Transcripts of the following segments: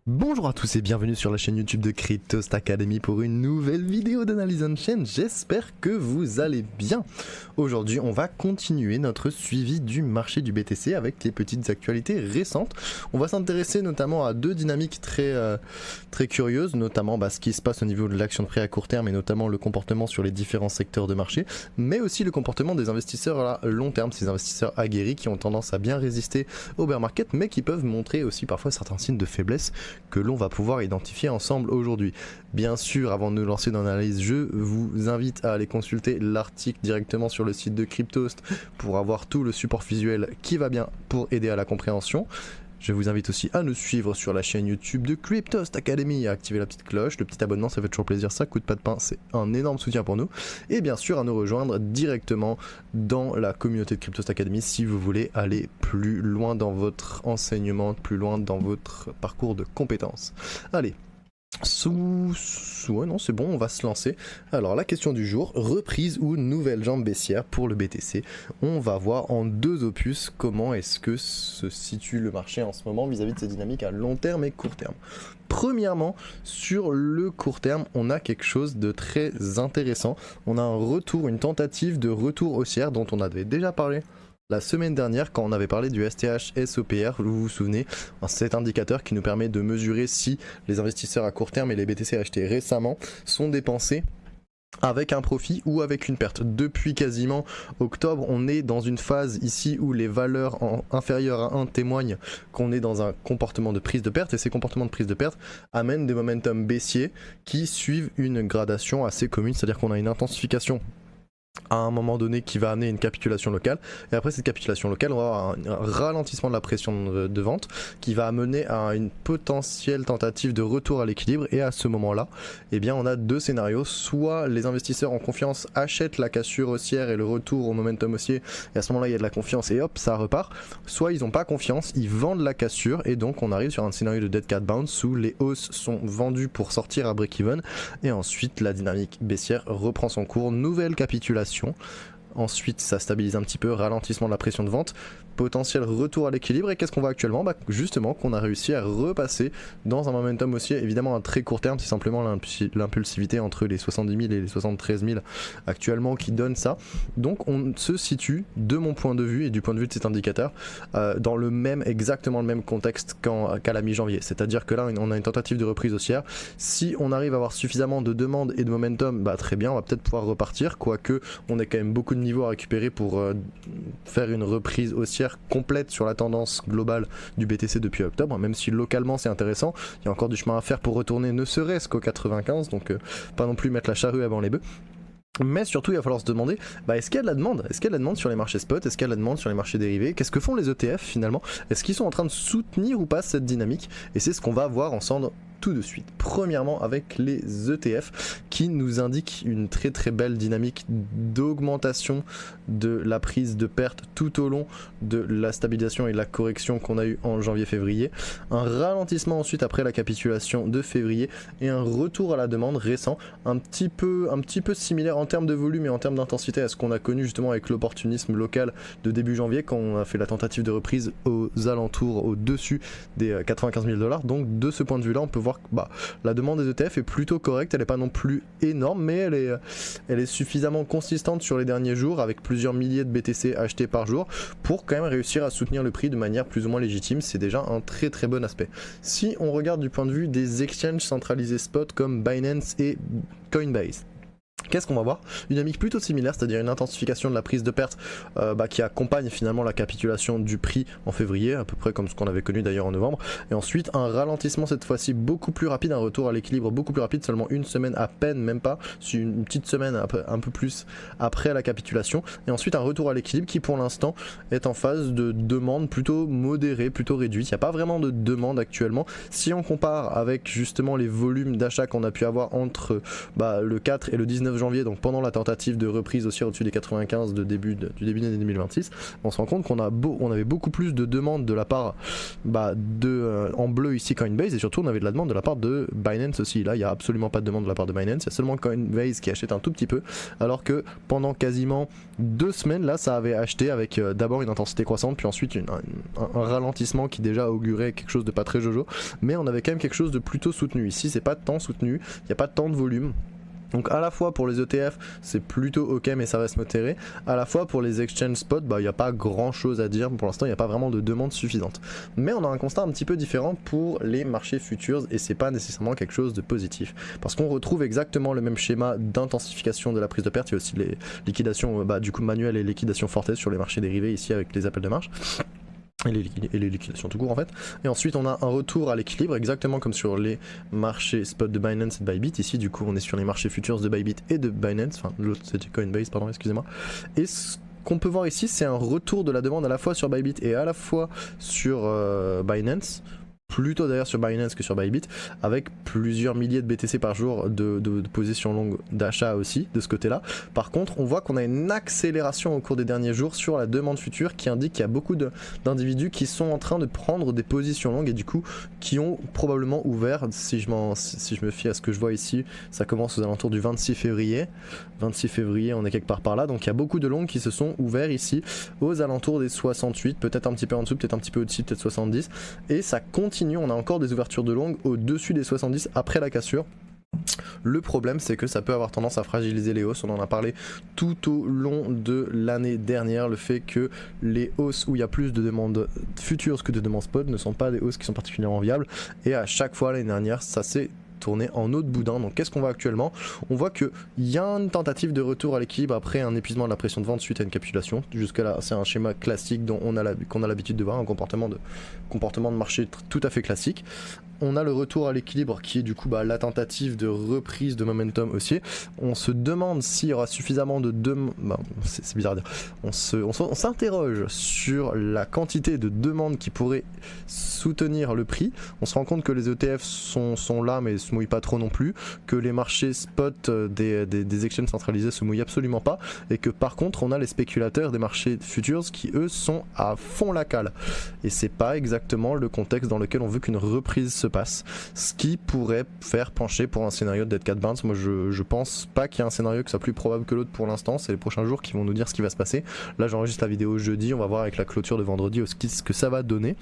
Bonjour à tous et bienvenue sur la chaîne YouTube de Cryptost Academy pour une nouvelle vidéo d'analyse on-chain. J'espère que vous allez bien. Aujourd'hui, on va continuer notre suivi du marché du BTC avec les petites actualités récentes. On va s'intéresser notamment à deux dynamiques très curieuses, notamment ce qui se passe au niveau de l'action de prix à court terme et notamment le comportement sur les différents secteurs de marché, mais aussi le comportement des investisseurs à long terme, ces investisseurs aguerris qui ont tendance à bien résister au bear market, mais qui peuvent montrer aussi parfois certains signes de faiblesse que l'on va pouvoir identifier ensemble aujourd'hui. Bien sûr, avant de nous lancer dans l'analyse, je vous invite à aller consulter l'article directement sur le site de Cryptost pour avoir tout le support visuel qui va bien pour aider à la compréhension. Je vous invite aussi à nous suivre sur la chaîne YouTube de Cryptost Academy, à activer la petite cloche, le petit abonnement, ça fait toujours plaisir, ça coûte pas de pain, c'est un énorme soutien pour nous. Et bien sûr à nous rejoindre directement dans la communauté de Cryptost Academy si vous voulez aller plus loin dans votre enseignement, plus loin dans votre parcours de compétences. Allez. Ouais, non, c'est bon, on va se lancer. Alors, la question du jour, reprise ou nouvelle jambe baissière pour le BTC. On va voir en deux opus comment est-ce que se situe le marché en ce moment vis-à-vis de ces dynamiques à long terme et court terme. Premièrement, sur le court terme, on a quelque chose de très intéressant. On a un retour, une tentative de retour haussière dont on avait déjà parlé la semaine dernière quand on avait parlé du STH SOPR, vous vous souvenez, cet indicateur qui nous permet de mesurer si les investisseurs à court terme et les BTC achetés récemment sont dépensés avec un profit ou avec une perte. Depuis quasiment octobre, on est dans une phase ici où les valeurs inférieures à 1 témoignent qu'on est dans un comportement de prise de perte, et ces comportements de prise de perte amènent des momentum baissiers qui suivent une gradation assez commune, c'est-à-dire qu'on a une intensification à un moment donné qui va amener une capitulation locale, et après cette capitulation locale on va avoir un ralentissement de la pression de vente qui va amener à une potentielle tentative de retour à l'équilibre, et à ce moment là eh bien on a deux scénarios: soit les investisseurs en confiance achètent la cassure haussière et le retour au momentum haussier, et à ce moment là il y a de la confiance et hop ça repart, soit ils n'ont pas confiance, ils vendent la cassure, et donc on arrive sur un scénario de dead cat bounce où les hausses sont vendues pour sortir à break even, et ensuite la dynamique baissière reprend son cours, nouvelle capitulation. Ensuite ça stabilise un petit peu, ralentissement de la pression de vente, potentiel retour à l'équilibre. Et qu'est-ce qu'on voit actuellement? Justement qu'on a réussi à repasser dans un momentum haussier, évidemment à très court terme, c'est simplement l'impulsivité entre les 70 000 et les 73 000 actuellement qui donne ça. Donc on se situe, de mon point de vue et du point de vue de cet indicateur, dans exactement le même contexte qu'à la mi-janvier, c'est-à-dire que là on a une tentative de reprise haussière. Si on arrive à avoir suffisamment de demande et de momentum, très bien, on va peut-être pouvoir repartir, quoique on ait quand même beaucoup de niveaux à récupérer pour faire une reprise haussière complète sur la tendance globale du BTC depuis octobre, même si localement c'est intéressant, il y a encore du chemin à faire pour retourner ne serait-ce qu'au 95, donc pas non plus mettre la charrue avant les bœufs. Mais surtout il va falloir se demander, est-ce qu'il y a de la demande? Est-ce qu'il y a de la demande sur les marchés spot? Est-ce qu'il y a de la demande sur les marchés dérivés? Qu'est-ce que font les ETF finalement? Est-ce qu'ils sont en train de soutenir ou pas cette dynamique? Et c'est ce qu'on va voir ensemble tout de suite. Premièrement avec les ETF qui nous indiquent une très belle dynamique d'augmentation de la prise de perte tout au long de la stabilisation et de la correction qu'on a eu en janvier-février, un ralentissement ensuite après la capitulation de février, et un retour à la demande récent un petit peu similaire en termes de volume et en termes d'intensité à ce qu'on a connu justement avec l'opportunisme local de début janvier quand on a fait la tentative de reprise aux alentours, au-dessus des 95 000 $. Donc de ce point de vue là on peut voir que la demande des ETF est plutôt correcte, elle n'est pas non plus énorme, mais elle est suffisamment consistante sur les derniers jours, avec plusieurs milliers de BTC achetés par jour, pour quand même réussir à soutenir le prix de manière plus ou moins légitime. C'est déjà un très bon aspect. Si on regarde du point de vue des exchanges centralisés spot comme Binance et Coinbase, qu'est-ce qu'on va voir? Une dynamique plutôt similaire, c'est-à-dire une intensification de la prise de perte qui accompagne finalement la capitulation du prix en février, à peu près comme ce qu'on avait connu d'ailleurs en novembre, et ensuite un ralentissement cette fois-ci beaucoup plus rapide, un retour à l'équilibre beaucoup plus rapide, seulement une semaine à peine, même pas, une petite semaine un peu plus après la capitulation, et ensuite un retour à l'équilibre qui pour l'instant est en phase de demande plutôt modérée, plutôt réduite. Il n'y a pas vraiment de demande actuellement si on compare avec justement les volumes d'achat qu'on a pu avoir entre le 4 et le 19 9 janvier, donc pendant la tentative de reprise aussi au-dessus des 95 du début de l'année 2026, on se rend compte qu'on avait beaucoup plus de demandes de la part en bleu ici Coinbase, et surtout on avait de la demande de la part de Binance aussi. Là il n'y a absolument pas de demande de la part de Binance, il y a seulement Coinbase qui achète un tout petit peu, alors que pendant quasiment 2 semaines là ça avait acheté avec d'abord une intensité croissante, puis ensuite un ralentissement qui déjà augurait quelque chose de pas très jojo, mais on avait quand même quelque chose de plutôt soutenu. Ici c'est pas tant soutenu, il n'y a pas tant de volume. Donc à la fois pour les ETF c'est plutôt ok mais ça reste modéré, à la fois pour les exchange spot il n'y a pas grand chose à dire, pour l'instant il n'y a pas vraiment de demande suffisante. Mais on a un constat un petit peu différent pour les marchés futures et c'est pas nécessairement quelque chose de positif, parce qu'on retrouve exactement le même schéma d'intensification de la prise de perte. Il y a aussi les liquidations du coup manuelles et liquidations fortes sur les marchés dérivés ici avec les appels de marge. Et les liquidations tout court en fait. Et ensuite on a un retour à l'équilibre exactement comme sur les marchés spot de Binance et de Bybit. Ici du coup on est sur les marchés futures de Bybit et de Binance, enfin l'autre c'était Coinbase pardon, excusez-moi. Et ce qu'on peut voir ici c'est un retour de la demande à la fois sur Bybit et à la fois sur Binance. Plutôt d'ailleurs sur Binance que sur Bybit, avec plusieurs milliers de BTC par jour de positions longues d'achat aussi de ce côté là. Par contre on voit qu'on a une accélération au cours des derniers jours sur la demande future qui indique qu'il y a beaucoup d'individus qui sont en train de prendre des positions longues et du coup qui ont probablement ouvert, si je me fie à ce que je vois ici, ça commence aux alentours du 26 février, on est quelque part par là, donc il y a beaucoup de longues qui se sont ouverts ici aux alentours des 68, peut-être un petit peu en dessous, peut-être un petit peu au-dessus, peut-être 70, et ça continue. On a encore des ouvertures de longues au-dessus des 70 après la cassure. Le problème c'est que ça peut avoir tendance à fragiliser les hausses, on en a parlé tout au long de l'année dernière, le fait que les hausses où il y a plus de demandes futures que de demandes spot ne sont pas des hausses qui sont particulièrement viables, et à chaque fois l'année dernière ça s'est tourné en eau de boudin. Donc qu'est-ce qu'on voit actuellement? On voit qu'il y a une tentative de retour à l'équilibre après un épuisement de la pression de vente suite à une capitulation. Jusque là c'est un schéma classique dont qu'on a l'habitude de voir, un comportement de marché tout à fait classique. On a le retour à l'équilibre qui est du coup la tentative de reprise de momentum haussier. On se demande s'il y aura suffisamment de c'est bizarre à dire. On s'interroge sur la quantité de demandes qui pourrait soutenir le prix. On se rend compte que les ETF sont là mais se mouillent pas trop non plus, que les marchés spot des exchanges centralisés se mouillent absolument pas, et que par contre on a les spéculateurs des marchés futures qui eux sont à fond la cale. Et c'est pas exactement le contexte dans lequel on veut qu'une reprise se passe, ce qui pourrait faire pencher pour un scénario de Dead Cat Bounce. Moi je pense pas qu'il y ait un scénario qui soit plus probable que l'autre pour l'instant, c'est les prochains jours qui vont nous dire ce qui va se passer. Là j'enregistre la vidéo jeudi, on va voir avec la clôture de vendredi ce que ça va donner.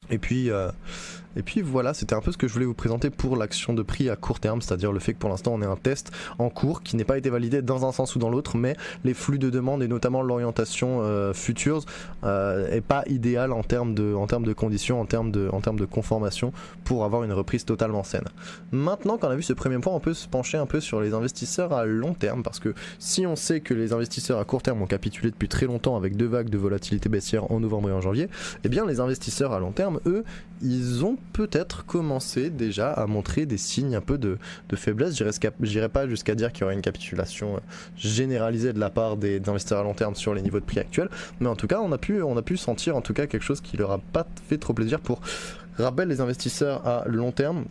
Et puis voilà, c'était un peu ce que je voulais vous présenter pour l'action de prix à court terme, c'est-à-dire le fait que pour l'instant on ait un test en cours qui n'est pas été validé dans un sens ou dans l'autre, mais les flux de demande et notamment l'orientation futures est pas idéal en termes de conditions, en termes de conformation pour avoir une reprise totalement saine. Maintenant qu'on a vu ce premier point, on peut se pencher un peu sur les investisseurs à long terme, parce que si on sait que les investisseurs à court terme ont capitulé depuis très longtemps avec 2 vagues de volatilité baissière en novembre et en janvier, eh bien les investisseurs à long terme, eux, ils ont peut-être commencé déjà à montrer des signes un peu de faiblesse. J'irai pas jusqu'à dire qu'il y aurait une capitulation généralisée de la part des investisseurs à long terme sur les niveaux de prix actuels, mais en tout cas on a pu sentir en tout cas quelque chose qui leur a pas fait trop plaisir. Pour rappel, les investisseurs à long terme,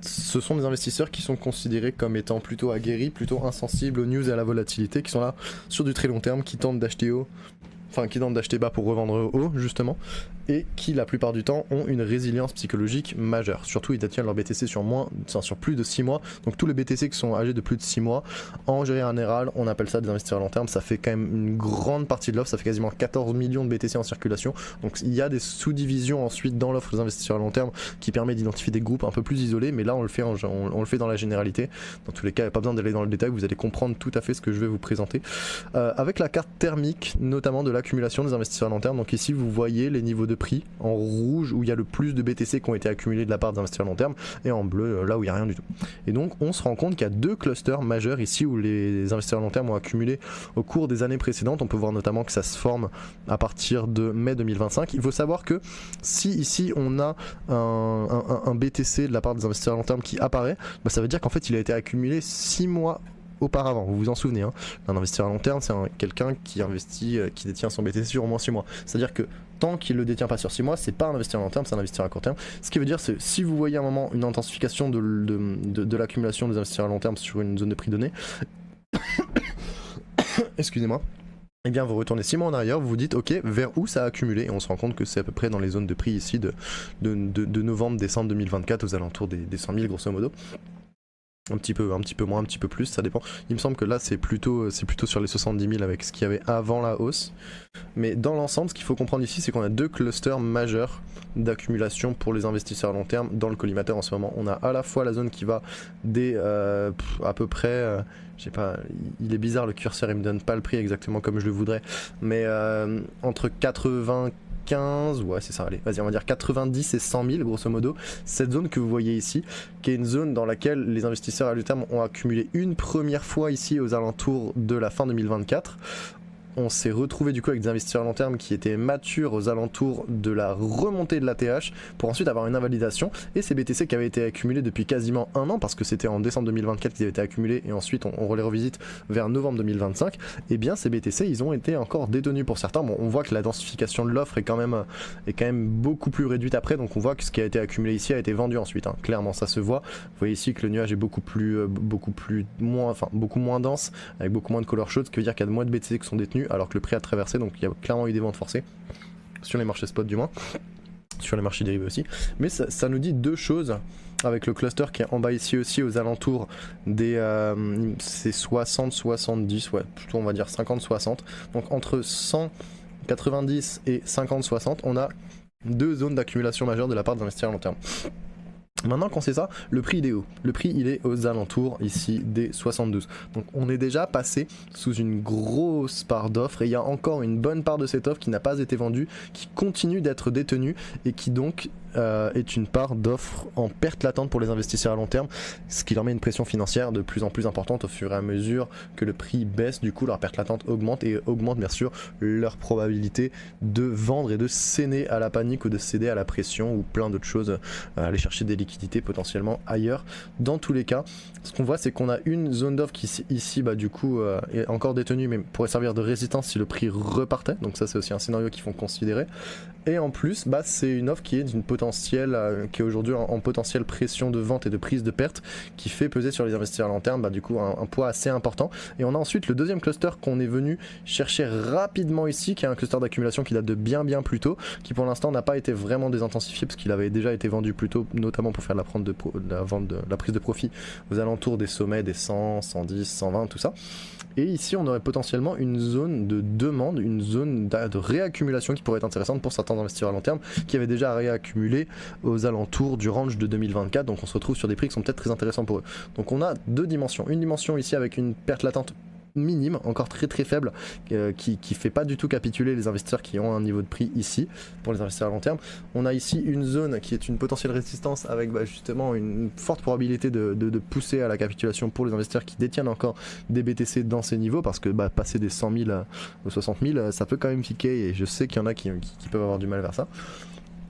ce sont des investisseurs qui sont considérés comme étant plutôt aguerris, plutôt insensibles aux news et à la volatilité, qui sont là sur du très long terme, qui tentent d'acheter haut, enfin qui tentent d'acheter bas pour revendre haut justement, et qui la plupart du temps ont une résilience psychologique majeure. Surtout ils détiennent leur BTC sur plus de 6 mois, donc tous les BTC qui sont âgés de plus de 6 mois, en général on appelle ça des investisseurs à long terme. Ça fait quand même une grande partie de l'offre, ça fait quasiment 14 millions de BTC en circulation, donc il y a des sous-divisions ensuite dans l'offre des investisseurs à long terme qui permet d'identifier des groupes un peu plus isolés, mais là on le fait dans la généralité. Dans tous les cas il n'y a pas besoin d'aller dans le détail, vous allez comprendre tout à fait ce que je vais vous présenter, avec la carte thermique notamment de l'accumulation des investisseurs à long terme. Donc ici vous voyez les niveaux de prix en rouge où il y a le plus de BTC qui ont été accumulés de la part des investisseurs à long terme, et en bleu là où il n'y a rien du tout. Et donc on se rend compte qu'il y a 2 clusters majeurs ici où les investisseurs à long terme ont accumulé au cours des années précédentes. On peut voir notamment que ça se forme à partir de mai 2025. Il faut savoir que si ici on a un BTC de la part des investisseurs à long terme qui apparaît, ça veut dire qu'en fait il a été accumulé 6 mois auparavant. Vous vous en souvenez, hein, un investisseur à long terme, c'est quelqu'un qui investit, qui détient son BTC sur au moins 6 mois. C'est-à-dire que tant qu'il ne le détient pas sur 6 mois, c'est pas un investisseur à long terme, c'est un investisseur à court terme. Ce qui veut dire, c'est si vous voyez à un moment une intensification de l'accumulation des investisseurs à long terme sur une zone de prix donnée, excusez-moi, et bien vous retournez 6 mois en arrière, vous vous dites ok, vers où ça a accumulé, et on se rend compte que c'est à peu près dans les zones de prix ici de novembre-décembre 2024 aux alentours des 100 000 grosso modo. Un petit peu moins, un petit peu plus, ça dépend. Il me semble que là c'est plutôt sur les 70 000 avec ce qu'il y avait avant la hausse. Mais dans l'ensemble, ce qu'il faut comprendre ici, c'est qu'on a deux clusters majeurs d'accumulation pour les investisseurs à long terme dans le collimateur en ce moment. On a à la fois la zone qui va des à peu près, je sais pas, il est bizarre le curseur, il me donne pas le prix exactement comme je le voudrais, mais entre 95, ouais c'est ça, allez, vas-y on va dire 90 et 100 000 grosso modo, cette zone que vous voyez ici, qui est une zone dans laquelle les investisseurs à long terme ont accumulé une première fois ici aux alentours de la fin 2024. On s'est retrouvé du coup avec des investisseurs à long terme qui étaient matures aux alentours de la remontée de l'ATH pour ensuite avoir une invalidation, et ces BTC qui avaient été accumulés depuis quasiment un an, parce que c'était en décembre 2024 qu'ils avaient été accumulés et ensuite on les revisite vers novembre 2025, et bien ces BTC ils ont été encore détenus pour certains. Bon, on voit que la densification de l'offre est quand même beaucoup plus réduite après, donc on voit que ce qui a été accumulé ici a été vendu ensuite, hein. Clairement ça se voit. Vous voyez ici que le nuage est beaucoup moins dense, avec beaucoup moins de color shot, ce qui veut dire qu'il y a moins de BTC qui sont détenus alors que le prix a traversé, donc il y a clairement eu des ventes forcées sur les marchés spot du moins, sur les marchés dérivés aussi. Mais ça nous dit deux choses avec le cluster qui est en bas ici aussi aux alentours des c'est 60-70, ouais plutôt on va dire 50-60, donc entre 190 et 50-60 on a deux zones d'accumulation majeure de la part d'investisseurs à long terme. Maintenant qu'on sait ça, le prix il est où? Le prix il est aux alentours ici des 72. Donc on est déjà passé sous une grosse part d'offres, et il y a encore une bonne part de cette offre qui n'a pas été vendue, qui continue d'être détenue et qui donc est une part d'offres en perte latente pour les investisseurs à long terme, ce qui leur met une pression financière de plus en plus importante au fur et à mesure que le prix baisse. Du coup leur perte latente augmente et augmente bien sûr leur probabilité de vendre et de céder à la panique ou de céder à la pression ou plein d'autres choses, aller chercher des liquidités potentiellement ailleurs. Dans tous les cas, ce qu'on voit c'est qu'on a une zone d'offre qui ici du coup est encore détenue mais pourrait servir de résistance si le prix repartait, donc ça c'est aussi un scénario qu'il faut considérer. Et en plus, c'est une offre qui est d'une potentielle, qui est aujourd'hui en potentielle pression de vente et de prise de perte, qui fait peser sur les investisseurs à long terme, du coup un poids assez important. Et on a ensuite le deuxième cluster qu'on est venu chercher rapidement ici, qui est un cluster d'accumulation qui date de bien plus tôt, qui pour l'instant n'a pas été vraiment désintensifié parce qu'il avait déjà été vendu plus tôt, notamment pour faire la prise de profit aux alentours des sommets des 100, 110, 120, tout ça. Et ici on aurait potentiellement une zone de demande, une zone de réaccumulation qui pourrait être intéressante pour certains investisseurs à long terme qui avaient déjà réaccumulé aux alentours du range de 2024, donc on se retrouve sur des prix qui sont peut-être très intéressants pour eux. Donc on a deux dimensions, une dimension ici avec une perte latente minime, encore très faible, qui fait pas du tout capituler les investisseurs qui ont un niveau de prix ici pour les investisseurs à long terme. On a ici une zone qui est une potentielle résistance avec justement une forte probabilité de pousser à la capitulation pour les investisseurs qui détiennent encore des BTC dans ces niveaux, parce que passer des 100 000 aux 60 000 ça peut quand même piquer, et je sais qu'il y en a qui peuvent avoir du mal vers ça.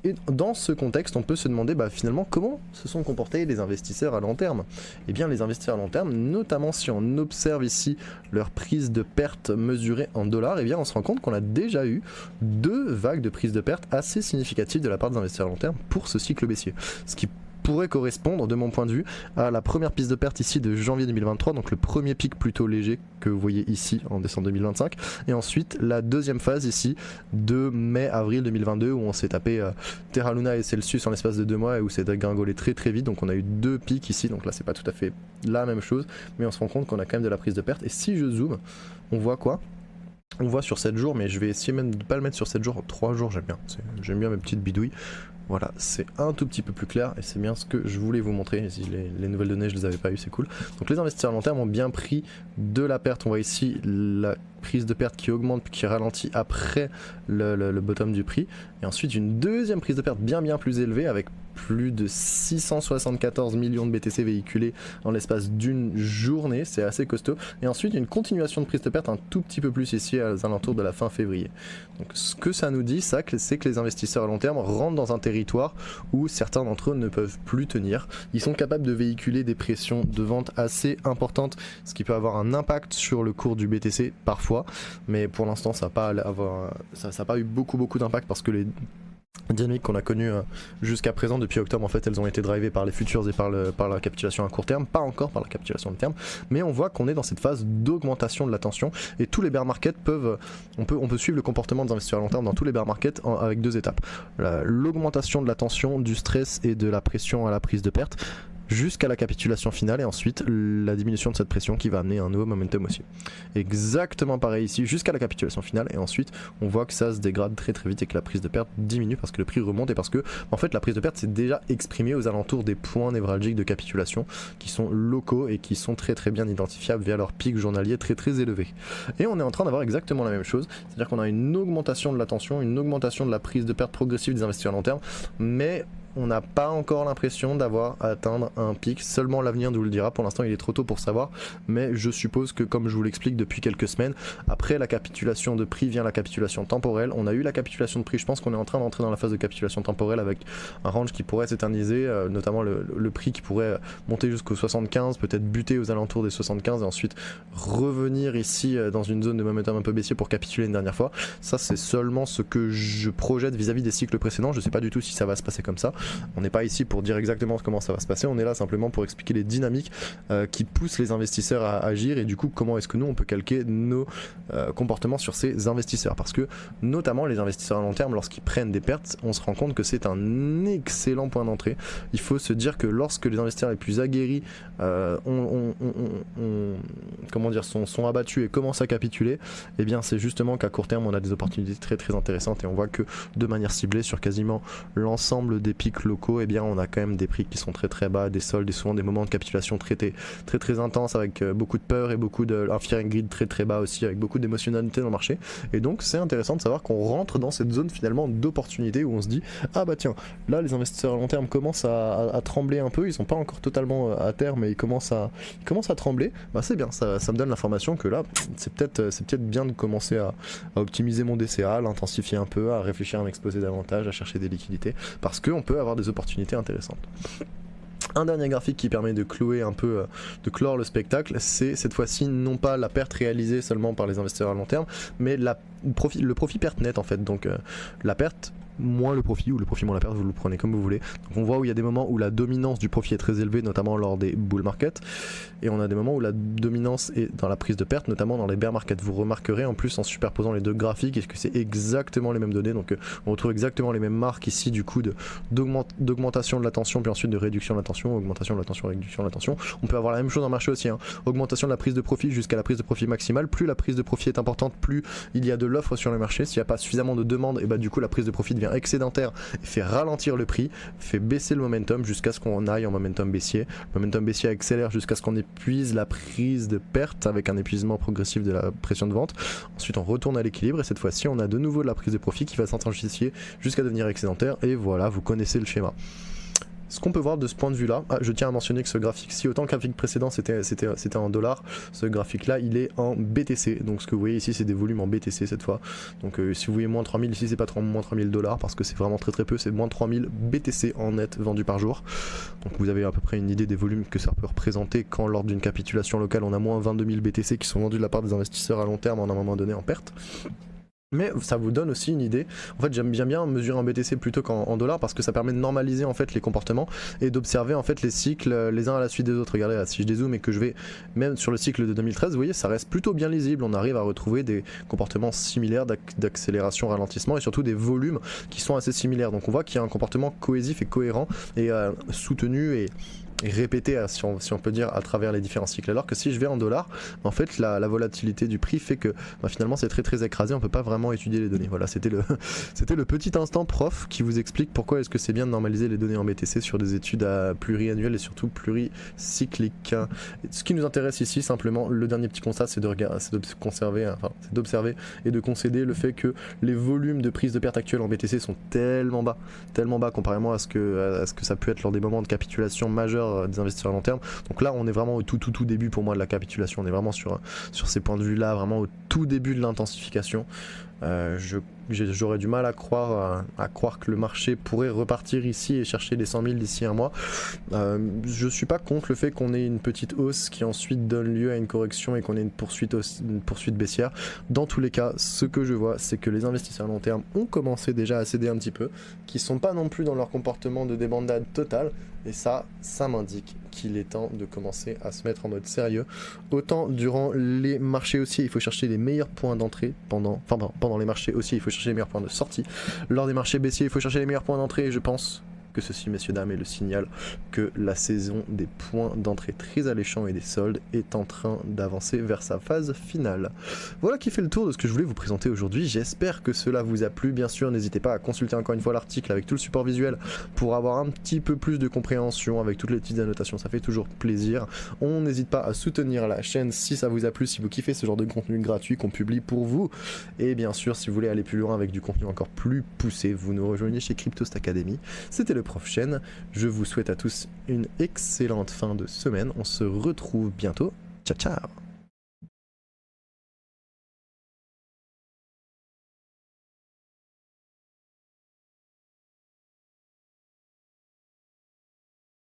Et dans ce contexte, on peut se demander finalement comment se sont comportés les investisseurs à long terme. Et bien les investisseurs à long terme, notamment si on observe ici leur prise de perte mesurée en dollars, et bien on se rend compte qu'on a déjà eu deux vagues de prise de perte assez significatives de la part des investisseurs à long terme pour ce cycle baissier. Ce qui pourrait correspondre de mon point de vue à la première piste de perte ici de janvier 2023, donc le premier pic plutôt léger que vous voyez ici en décembre 2025, et ensuite la deuxième phase ici de mai-avril 2022 où on s'est tapé Terra Luna et Celsius en l'espace de 2 mois et où c'est dégringolé très vite, donc on a eu deux pics ici, donc là c'est pas tout à fait la même chose, mais on se rend compte qu'on a quand même de la prise de perte. Et si je zoome, on voit quoi? On voit sur 7 jours, mais je vais essayer même de ne pas le mettre sur 7 jours, 3 jours j'aime bien mes petites bidouilles. Voilà, c'est un tout petit peu plus clair et c'est bien ce que je voulais vous montrer. Et si les nouvelles données je les avais pas eues, c'est cool. Donc les investisseurs à long terme ont bien pris de la perte. On voit ici la prise de perte qui augmente puis qui ralentit après le bottom du prix. Et ensuite une deuxième prise de perte bien plus élevée avec plus de 674 millions de BTC véhiculés en l'espace d'une journée, c'est assez costaud. Et ensuite une continuation de prise de perte un tout petit peu plus ici aux alentours de la fin février. Donc ce que ça nous dit, c'est que les investisseurs à long terme rentrent dans un territoire où certains d'entre eux ne peuvent plus tenir. Ils sont capables de véhiculer des pressions de vente assez importantes, ce qui peut avoir un impact sur le cours du BTC parfois, mais pour l'instant ça n'a pas eu beaucoup d'impact parce que les dynamiques qu'on a connues jusqu'à présent depuis octobre, en fait elles ont été drivées par les futures et par la capitulation à court terme, pas encore par la capitulation de terme, mais on voit qu'on est dans cette phase d'augmentation de la tension et tous les bear markets on peut suivre le comportement des investisseurs à long terme dans tous les bear markets avec deux étapes: l'augmentation de la tension, du stress et de la pression à la prise de perte, jusqu'à la capitulation finale et ensuite la diminution de cette pression qui va amener un nouveau momentum aussi. Exactement pareil ici jusqu'à la capitulation finale et ensuite on voit que ça se dégrade très vite et que la prise de perte diminue parce que le prix remonte et parce que en fait la prise de perte s'est déjà exprimée aux alentours des points névralgiques de capitulation qui sont locaux et qui sont très bien identifiables via leur pic journalier très élevé. Et on est en train d'avoir exactement la même chose, c'est-à-dire qu'on a une augmentation de la tension, une augmentation de la prise de perte progressive des investisseurs à long terme, mais on n'a pas encore l'impression d'avoir atteint un pic, seulement l'avenir nous le dira, pour l'instant il est trop tôt pour savoir, mais je suppose que comme je vous l'explique depuis quelques semaines, après la capitulation de prix vient la capitulation temporelle. On a eu la capitulation de prix, je pense qu'on est en train d'entrer dans la phase de capitulation temporelle avec un range qui pourrait s'éterniser, notamment le prix qui pourrait monter jusqu'aux 75, peut-être buter aux alentours des 75 et ensuite revenir ici dans une zone de momentum un peu baissier pour capituler une dernière fois. Ça c'est seulement ce que je projette vis-à-vis des cycles précédents, je sais pas du tout si ça va se passer comme ça. On n'est pas ici pour dire exactement comment ça va se passer, on est là simplement pour expliquer les dynamiques qui poussent les investisseurs à agir et du coup comment est-ce que nous on peut calquer nos comportements sur ces investisseurs, parce que notamment les investisseurs à long terme, lorsqu'ils prennent des pertes, on se rend compte que c'est un excellent point d'entrée. Il faut se dire que lorsque les investisseurs les plus aguerris sont abattus et commencent à capituler, et bien c'est justement qu'à court terme on a des opportunités très intéressantes et on voit que de manière ciblée sur quasiment l'ensemble des pics locaux, et bien on a quand même des prix qui sont très bas, des soldes et souvent des moments de capitulation très intenses avec beaucoup de peur et beaucoup un fear and greed très bas aussi, avec beaucoup d'émotionnalité dans le marché. Et donc c'est intéressant de savoir qu'on rentre dans cette zone finalement d'opportunité où on se dit ah bah tiens, là les investisseurs à long terme commencent à trembler un peu, ils sont pas encore totalement à terre mais ils commencent à trembler. Bah c'est bien, ça me donne l'information que là c'est peut-être bien de commencer à optimiser mon DCA, à l'intensifier un peu, à réfléchir à m'exposer davantage, à chercher des liquidités, parce qu'on peut avoir des opportunités intéressantes. Un dernier graphique qui permet de clouer un peu, de clore le spectacle, c'est cette fois-ci non pas la perte réalisée seulement par les investisseurs à long terme, mais le profit perte net en fait. Donc la perte moins le profit, ou le profit moins la perte, vous le prenez comme vous voulez. Donc on voit où il y a des moments où la dominance du profit est très élevée, notamment lors des bull markets, et on a des moments où la dominance est dans la prise de perte, notamment dans les bear markets. Vous remarquerez en plus en superposant les deux graphiques, est-ce que c'est exactement les mêmes données, donc on retrouve exactement les mêmes marques ici du coup d'augmentation de la tension, puis ensuite de réduction de la tension, augmentation de la tension, réduction de la tension. On peut avoir la même chose en marché aussi, hein. Augmentation de la prise de profit jusqu'à la prise de profit maximale. Plus la prise de profit est importante, plus il y a de l'offre sur le marché. S'il n'y a pas suffisamment de demande, et bah du coup la prise de profit devient excédentaire et fait ralentir le prix, fait baisser le momentum jusqu'à ce qu'on aille en momentum baissier. Le momentum baissier accélère jusqu'à ce qu'on épuise la prise de perte avec un épuisement progressif de la pression de vente. Ensuite on retourne à l'équilibre et cette fois-ci on a de nouveau de la prise de profit qui va s'intensifier jusqu'à devenir excédentaire, et voilà, vous connaissez le schéma. Ce qu'on peut voir de ce point de vue là, je tiens à mentionner que ce graphique, si autant que le graphique précédent c'était en dollars, ce graphique là il est en BTC, donc ce que vous voyez ici c'est des volumes en BTC cette fois. Donc si vous voyez moins 3000 ici, c'est pas moins 3000 dollars parce que c'est vraiment très peu, c'est moins 3000 BTC en net vendus par jour. Donc vous avez à peu près une idée des volumes que ça peut représenter quand lors d'une capitulation locale on a moins 22 000 BTC qui sont vendus de la part des investisseurs à long terme en un moment donné en perte. Mais ça vous donne aussi une idée. En fait j'aime bien mesurer en BTC plutôt qu'en dollars parce que ça permet de normaliser en fait les comportements et d'observer en fait les cycles les uns à la suite des autres. Regardez là, si je dézoome et que je vais même sur le cycle de 2013, vous voyez ça reste plutôt bien lisible. On arrive à retrouver des comportements similaires d'accélération, ralentissement et surtout des volumes qui sont assez similaires. Donc on voit qu'il y a un comportement cohésif et cohérent et soutenu répété, si on peut dire, à travers les différents cycles. Alors que si je vais en dollars, en fait la volatilité du prix fait que finalement c'est très écrasé, on peut pas vraiment étudier les données. Voilà, c'était le petit instant prof qui vous explique pourquoi est-ce que c'est bien de normaliser les données en BTC sur des études pluriannuelles et surtout pluricycliques. Ce qui nous intéresse ici, simplement, le dernier petit constat, c'est d'observer et de concéder le fait que les volumes de prise de perte actuelle en BTC sont tellement bas comparément à ce que ça peut être lors des moments de capitulation majeure des investisseurs à long terme. Donc là on est vraiment au tout début pour moi de la capitulation, on est vraiment sur ces points de vue là, vraiment au tout début de l'intensification. J'aurais du mal à croire que le marché pourrait repartir ici et chercher les 100 000 d'ici un mois. Je suis pas contre le fait qu'on ait une petite hausse qui ensuite donne lieu à une correction et qu'on ait une poursuite baissière. Dans tous les cas, ce que je vois, c'est que les investisseurs à long terme ont commencé déjà à céder un petit peu, qui sont pas non plus dans leur comportement de débandade totale, et ça m'indique qu'il est temps de commencer à se mettre en mode sérieux. Autant durant les marchés haussiers, il faut chercher les meilleurs points d'entrée, pendant les marchés haussiers, il faut chercher les meilleurs points de sortie. Lors des marchés baissiers, il faut chercher les meilleurs points d'entrée, et je pense que ceci, messieurs, dames, est le signal que la saison des points d'entrée très alléchants et des soldes est en train d'avancer vers sa phase finale. Voilà qui fait le tour de ce que je voulais vous présenter aujourd'hui. J'espère que cela vous a plu. Bien sûr, n'hésitez pas à consulter encore une fois l'article avec tout le support visuel pour avoir un petit peu plus de compréhension avec toutes les petites annotations. Ça fait toujours plaisir. On n'hésite pas à soutenir la chaîne si ça vous a plu, si vous kiffez ce genre de contenu gratuit qu'on publie pour vous. Et bien sûr, si vous voulez aller plus loin avec du contenu encore plus poussé, vous nous rejoignez chez Cryptost Academy. C'était le Prof Chen. Je vous souhaite à tous une excellente fin de semaine. On se retrouve bientôt. Ciao ciao.